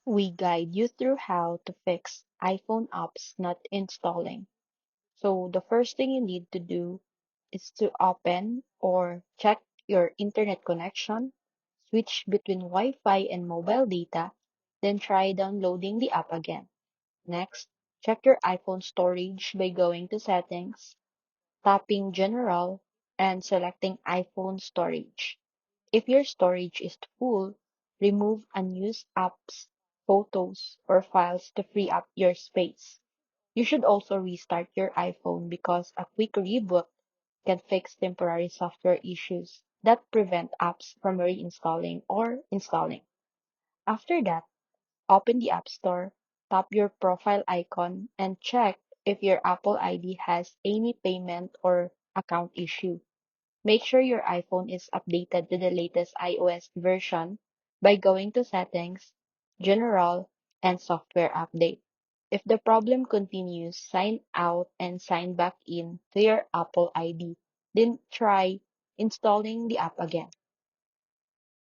We guide you through how to fix iPhone apps not installing. So the first thing you need to do is to open or check your internet connection, switch between Wi-Fi and mobile data, then try downloading the app again. Next, check your iPhone storage by going to Settings, tapping General, and selecting iPhone Storage. If your storage is full, remove unused apps, photos, or files to free up your space. You should also restart your iPhone because a quick reboot can fix temporary software issues that prevent apps from reinstalling or installing. After that, open the App Store, tap your profile icon, and check if your Apple ID has any payment or account issue. Make sure your iPhone is updated to the latest iOS version by going to Settings, General, and Software Update. If the problem continues, sign out and sign back in to your Apple ID. Then try installing the app again.